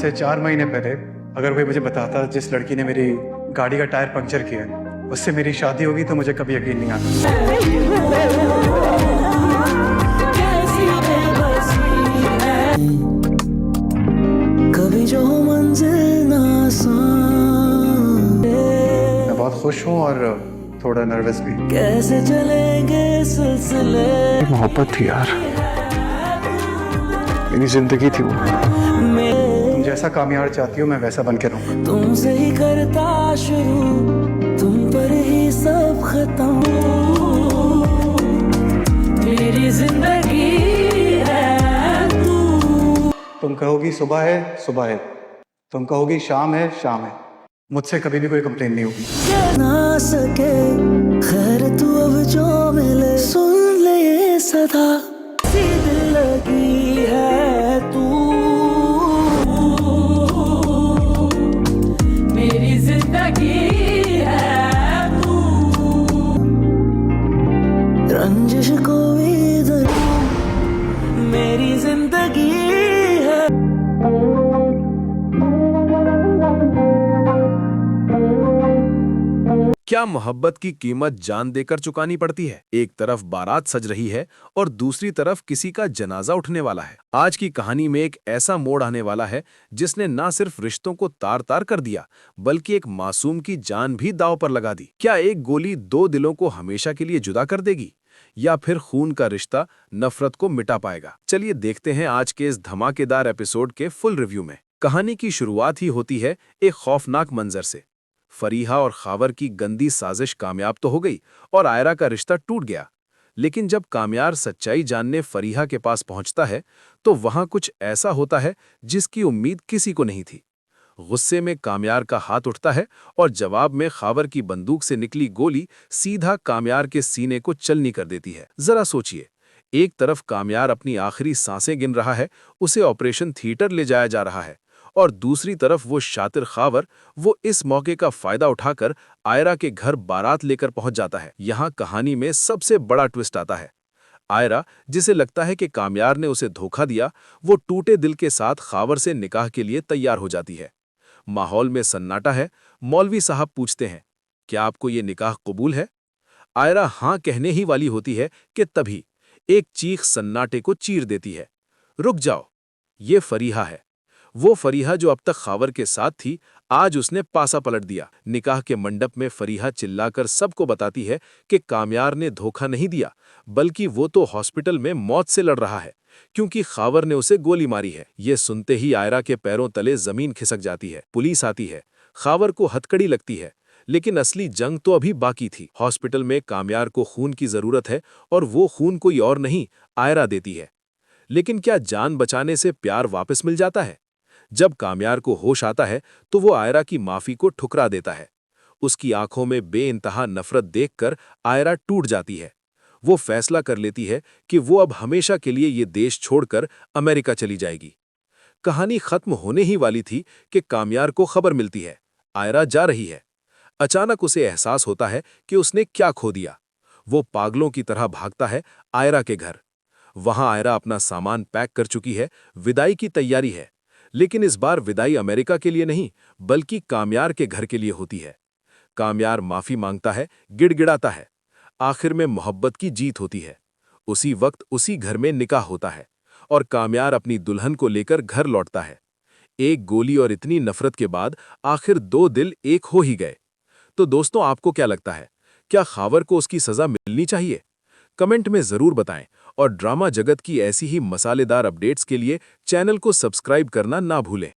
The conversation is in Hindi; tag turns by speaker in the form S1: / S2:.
S1: से 4 महीने पहले अगर कोई मुझे बताता जिस लड़की ने मेरी गाड़ी का टायर पंक्चर किया उससे मेरी शादी होगी तो मुझे कभी यकीन नहीं आता। कभी जो मंजिल ना मैं बहुत खुश हूँ और थोड़ा नर्वस भी। कैसे चलेंगे सिलसिले। मोहब्बत थी यार, मेरी जिंदगी थी वो। तुम जैसा कामयाब चाहती हो मैं वैसा बन के रहूंगा। तुमसे ही करता शुरू, तुम पर ही सब खत्म। मेरी जिंदगी है तू। तुम कहोगी सुबह है सुबह है, तुम कहोगी शाम है शाम है, मुझसे कभी भी कोई कंप्लेन नहीं होगी। ना सके खैर तू अब जो मिले सुन ले ये सदा, दिल लगी है तू। मेरी जिंदगी है तू। रंजिश को इधर मेरी जिंदगी है।
S2: क्या मोहब्बत की कीमत जान देकर चुकानी पड़ती है? एक तरफ बारात सज रही है और दूसरी तरफ किसी का जनाजा उठने वाला है। आज की कहानी में एक ऐसा मोड़ आने वाला है जिसने ना सिर्फ रिश्तों को तार-तार कर दिया बल्कि एक मासूम की जान भी दांव पर लगा दी। क्या एक गोली दो दिलों को हमेशा के लिए जुदा कर देगी या फिर खून का रिश्ता नफरत को मिटा पाएगा? चलिए देखते हैं आज के इस धमाकेदार एपिसोड के फुल रिव्यू में। कहानी की शुरुआत ही होती है एक खौफनाक मंजर से। फरीहा और खावर की गंदी साजिश कामयाब तो हो गई और आयरा का रिश्ता टूट गया, लेकिन जब कामयार सच्चाई जानने फरीहा के पास पहुंचता है तो वहां कुछ ऐसा होता है जिसकी उम्मीद किसी को नहीं थी। गुस्से में कामयार का हाथ उठता है और जवाब में खावर की बंदूक से निकली गोली सीधा कामयार के सीने को चलनी कर देती है। जरा सोचिए, एक तरफ कामयार अपनी आखिरी सांसें गिन रहा है, उसे ऑपरेशन थिएटर ले जाया जा रहा है, और दूसरी तरफ वो शातिर खावर, वो इस मौके का फायदा उठाकर आयरा के घर बारात लेकर पहुंच जाता है। यहाँ कहानी में सबसे बड़ा ट्विस्ट आता है। आयरा, जिसे लगता है कि कामयार ने उसे धोखा दिया, वो टूटे दिल के साथ खावर से निकाह के लिए तैयार हो जाती है। माहौल में सन्नाटा है। मौलवी साहब पूछते हैं, क्या आपको ये निकाह कबूल है? आयरा हाँ कहने ही वाली होती है कि तभी एक चीख सन्नाटे को चीर देती है। रुक जाओ, ये फरीहा है। वो फरीहा जो अब तक खावर के साथ थी, आज उसने पासा पलट दिया। निकाह के मंडप में फरीहा चिल्लाकर सबको बताती है कि कामयार ने धोखा नहीं दिया, बल्कि वो तो हॉस्पिटल में मौत से लड़ रहा है क्योंकि खावर ने उसे गोली मारी है। ये सुनते ही आयरा के पैरों तले जमीन खिसक जाती है। पुलिस आती है, खावर को हथकड़ी लगती है, लेकिन असली जंग तो अभी बाकी थी। हॉस्पिटल में कामयार को खून की जरूरत है और वो खून कोई और नहीं, आयरा देती है। लेकिन क्या जान बचाने से प्यार वापस मिल जाता है? जब कामयार को होश आता है तो वो आयरा की माफी को ठुकरा देता है। उसकी आंखों में बेइंतहा नफरत देखकर आयरा टूट जाती है। वो फैसला कर लेती है कि वो अब हमेशा के लिए ये देश छोड़कर अमेरिका चली जाएगी। कहानी खत्म होने ही वाली थी कि कामयार को खबर मिलती है, आयरा जा रही है। अचानक उसे एहसास होता है कि उसने क्या खो दिया। वो पागलों की तरह भागता है आयरा के घर। वहां आयरा अपना सामान पैक कर चुकी है, विदाई की तैयारी है। लेकिन इस बार विदाई अमेरिका के लिए नहीं, बल्कि कामयार के घर के लिए होती है। कामयार माफी मांगता है, गिड़गिड़ाता है। आखिर में मोहब्बत की जीत होती है। उसी वक्त उसी घर में निकाह होता है और कामयार अपनी दुल्हन को लेकर घर लौटता है। एक गोली और इतनी नफरत के बाद आखिर दो दिल एक हो ही गए। तो दोस्तों, आपको क्या लगता है, क्या खावर को उसकी सजा मिलनी चाहिए? कमेंट में जरूर बताएं और ड्रामा जगत की ऐसी ही मसालेदार अपडेट्स के लिए चैनल को सब्सक्राइब करना ना भूलें।